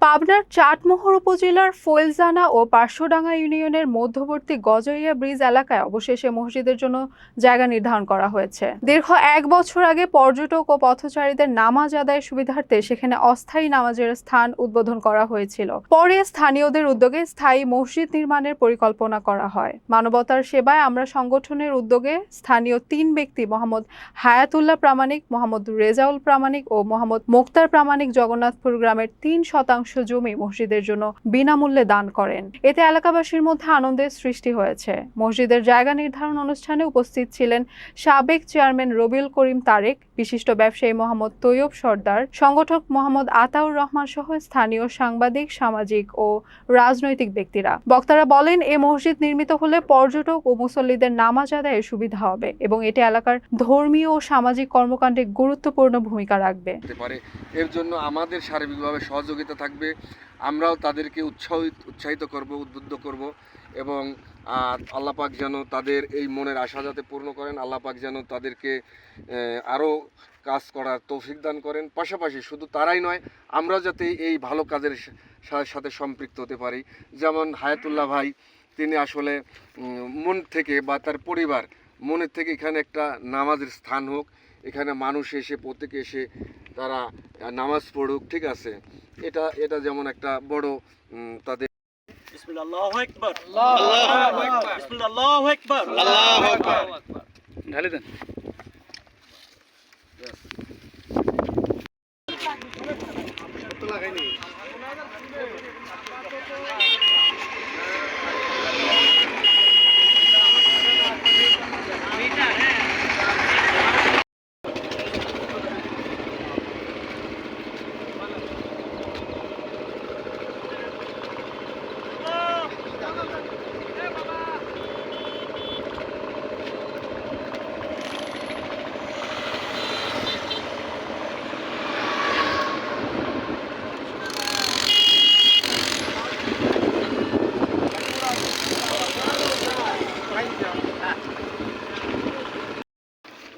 পাবনার চাটমোহর উপজেলার ফৈলজানা ও পার্শ্বডাঙ্গা ইউনিয়নের মধ্যবর্তী গজারিয়া ব্রিজ এলাকায় অবশেষে মসজিদের জন্য জায়গা নির্ধারণ করা হয়েছে। দীর্ঘ 1 বছর আগে পর্যটক ও পথচারীদের নামাজ আদায়ের সুবিধার্থে সেখানে অস্থায়ী নামাজের স্থান উদ্বোধন করা হয়েছিল। পরে স্থানীয়দের উদ্যোগে স্থায়ী মসজিদ নির্মাণের পরিকল্পনা করা হয়। মানবতার সেবায় আমরা সংগঠনের উদ্যোগে স্থানীয় 3 ব্যক্তি মোহাম্মদ হায়াতুল্লাহ প্রামাণিক, মোহাম্মদ রেজাউল প্রামাণিক ও মোহাম্মদ মোক্তার প্রামাণিক জগন্নাথপুর গ্রামের 3% জমি মসজিদের জন্য বিনামূল্যে দান করেন। এতে এলাকাবাসীর মধ্যে আনন্দের সৃষ্টি হয়েছে। মসজিদের জায়গা নির্ধারণ অনুষ্ঠানে উপস্থিত ছিলেন সাবেক চেয়ারম্যান রবিউল করিম তারেক, বিশিষ্ট ব্যবসায়ী মোহাম্মদ তৈয়ব সর্দার, সংগঠক মোহাম্মদ আতাউর রহমান সহ স্থানীয় সাংবাদিক, সামাজিক ও রাজনৈতিক ব্যক্তিরা। বক্তারা বলেন, এই মসজিদ নির্মিত হলে পর্যটক ও মুসল্লিদের নামাজ আদায়ের সুবিধা হবে এবং এটি এলাকার ধর্মীয় ও সামাজিক কর্মকাণ্ডে গুরুত্বপূর্ণ ভূমিকা রাখবে। এর জন্য আমাদের সার্বিকভাবে সহযোগিতা থাকবে। আমরাও তাদেরকে উৎসাহিত করব, উদ্বুদ্ধ করব এবং আল্লাহ পাক যেন তাদের এই মনের আশা যাতে পূর্ণ করেন, আল্লাহ পাক যেন তাদেরকে আরও কাজ করার তৌফিক দান করেন। পাশাপাশি শুধু তারাই নয়, আমরা যাতে এই ভালো কাজের সাথে সম্পৃক্ত হতে পারি। যেমন হায়াতুল্লাহ ভাই, তিনি আসলে মন থেকে বা তার পরিবার মনের থেকে এখানে একটা নামাজের স্থান হোক, এখানে মানুষ এসে প্রত্যেকে এসে তারা নামাজ পড়ুক, ঠিক আছে। এটা যেমন একটা বড় তাদের বিসমিল্লাহ, আল্লাহু আকবার, আল্লাহু আকবার, বিসমিল্লাহ, আল্লাহু আকবার, আল্লাহু আকবার। ঢালে দেন।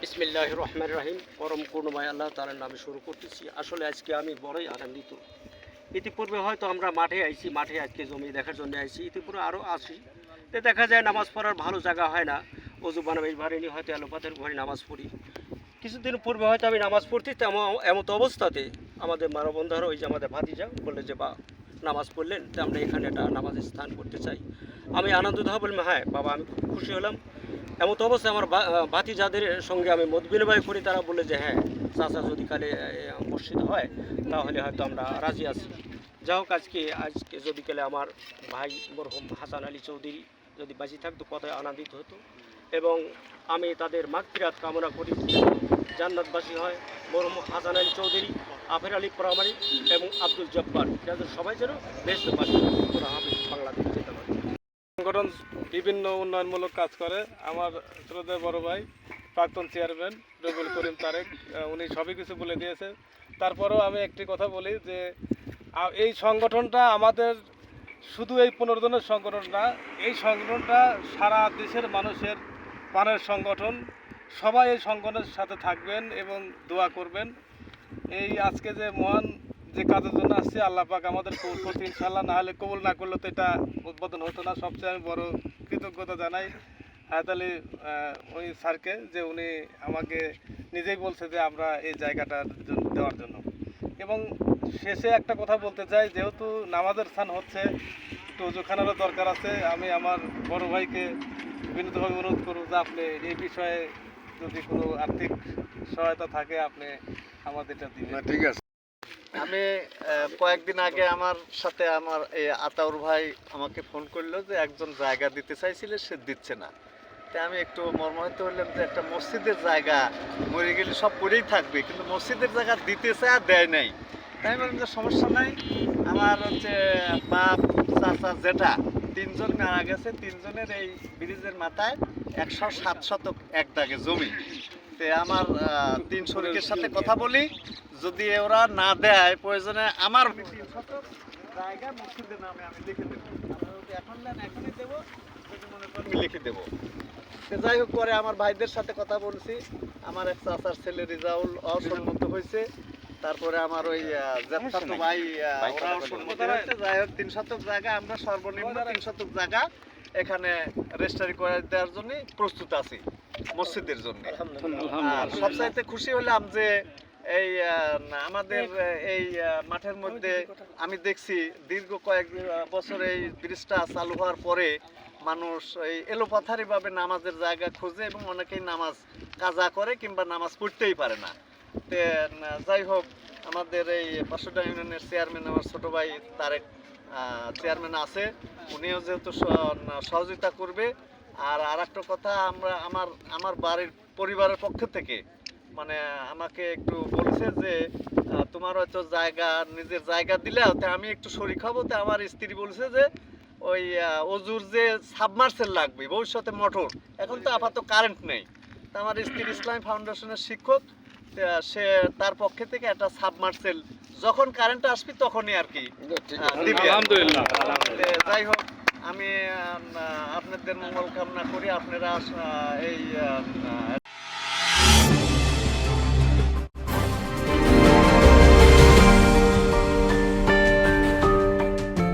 বিসমিল্লাহির রহমানির রহিম। পরম করুণাময় আল্লাহ তাআলার নামে শুরু করতেছি। আসলে আজকে আমি বড়ই আনন্দিত। ইতিপূর্বে হয়তো আমরা মাঠে আজকে জমি দেখার জন্য আইছি, ইতিপূর্বে আরও আসি। তো দেখা যায় নামাজ পড়ার ভালো জায়গা হয় না, অজু বানাবে ভারিনি, হয়তো এলোপাতের ঘরে নামাজ পড়ি। কিছুদিন পূর্বে হয়তো আমি নামাজ পড়তে এমত অবস্থাতে আমাদের মানবন্ধুরা, ওই যে আমাদের ভাতিজা বললে যে বা নামাজ পড়লেন, তো আমরা এখানে একটা নামাজের স্থান করতে চাই। আমি আনন্দিত হয়ে বললাম, হ্যাঁ বাবা, আমি খুব খুশি হলাম। এমত অবস্থায় আমার ভাতিজাদের সঙ্গে আমি মত বিনিময় করি। তারা বলে যে হ্যাঁ চাচা, যদি কালে মসজিদ হয় তাহলে হয়তো আমরা রাজি আছি। যাই হোক, আজকে যদি কালে আমার ভাই মরহুম হাসান আলী চৌধুরী যদি বাঁচি থাকতো, কতই আনন্দিত হতো। এবং আমি তাদের মাগফিরাত কামনা করি, জান্নাতবাসী হয় মরহুম হাসান আলী চৌধুরী, আফের আলী প্রামাণিক এবং আব্দুল জব্বার, যাদের সবাই যেন বেহেশতবাসী বাংলাদেশ যেতে পারে। সংগঠন বিভিন্ন উন্নয়নমূলক কাজ করে। আমার শ্রদ্ধেয় বড় ভাই প্রাক্তন চেয়ারম্যান রবিউল করিম তারেক, উনি সবই কিছু বলে দিয়েছে। তারপরেও আমি একটি কথা বলি যে এই সংগঠনটা আমাদের শুধু এই 15 জনের সংগঠন না, এই সংগঠনটা সারা দেশের মানুষের প্রাণের সংগঠন। সবাই এই সংগঠনের সাথে থাকবেন এবং দোয়া করবেন। এই আজকে যে মহান যে কাজের জন্য আসছি, আল্লাহ পাক আমাদের কবুল করতে ইনশাআল্লাহ, না হলে কবুল না করলে তো এটা উদ্বোধন হতো না। সবচেয়ে আমি বড় কৃতজ্ঞতা জানাই হায়াত আলী ওই স্যারকে, যে উনি আমাকে নিজেই বলছে যে আমরা এই জায়গাটা দেওয়ার জন্য। এবং শেষে একটা কথা বলতে চাই, যেহেতু নামাজের স্থান হচ্ছে, একটু ওজুখানারও দরকার আছে। আমি আমার বড় ভাইকে বিনীতভাবে অনুরোধ করব যে আপনি এই বিষয়ে যদি কোনো আর্থিক সহায়তা থাকে আপনি আমাদেরটা দিবেন। ঠিক আছে। আমি কয়েকদিন আগে আমার সাথে আমার এই আতাউর ভাই আমাকে ফোন করলো যে একজন জায়গা দিতে চাইছিল, সে দিচ্ছে না। তাই আমি একটু মর্মাহত হলাম যে একটা মসজিদের জায়গা মরে গেলে সব পড়েই থাকবে, কিন্তু মসজিদের জায়গা দিতে চায় আর দেয় নাই। তাই আমি বললাম যে সমস্যা নাই, আমার হচ্ছে বাপ, চাচা, জেঠা 3 জন মারা গেছে, 3 জনের এই ব্রিজের মাথায় 107 শতক এক দাগে জমি। তে আমার 3 শরীকের সাথে কথা বলি, যদি ওরা না দেয় প্রয়োজনে আমার 3 শতক জায়গা মসজিদের নামে আমি লিখে দেবো। এখন নেন, এখনই দেবো, যদি মনে করেন লিখে দেবো। যাই হোক, পরে আমার ভাইদের সাথে কথা বলছি, আমার এক চাচার ছেলে রিজাউল অসম্মত হয়েছে, তারপরে আমার ওই জ্যাঠাতো ভাই ওরাও সম্মতি হয়েছে। যাই হোক 3 শতক জায়গা আমরা সর্বনিম্ন 3 শতক জায়গা এখানে রেজিস্ট্রি করে দেওয়ার জন্য প্রস্তুত আছি মসজিদের জন্য। আর সবচাইতে খুশি হলাম যে এই আমাদের এই মাঠের মধ্যে আমি দেখছি দীর্ঘ কয়েক বছর এই ব্রিজটা চালু হওয়ার পরে মানুষ এই এলোপাথারিভাবে নামাজের জায়গা খোঁজে এবং অনেকেই নামাজ কাজা করে কিংবা নামাজ পড়তেই পারে না। তে যাই হোক আমাদের এই পাঁচশোটা ইউনিয়নের চেয়ারম্যান আমার ছোট ভাই তারেক চেয়ারম্যান আছে, উনিও যেহেতু সহযোগিতা করবে। আর আরেকটা কথা, আমার বাড়ির পরিবারের পক্ষ থেকে মানে আমাকে একটু বলছে যে তোমার হয়তো জায়গা নিজের জায়গা দিলে ওতে আমি একটু শরীক হবো। তো আমার স্ত্রী বলছে যে ওই অজুর যে সাবমার্সেল লাগবে ভবিষ্যতে মোটর, এখন তো আপাতত কারেন্ট নেই। তা আমার স্ত্রী ইসলামী ফাউন্ডেশনের শিক্ষক, সে তার পক্ষে থেকে একটা সাবমার্সেল যখন কারেন্ট আসবে তখনই আর কি দিবে। আলহামদুলিল্লাহ। যাই হোক আমি আপনাদের মঙ্গল কামনা করি। আপনারা এই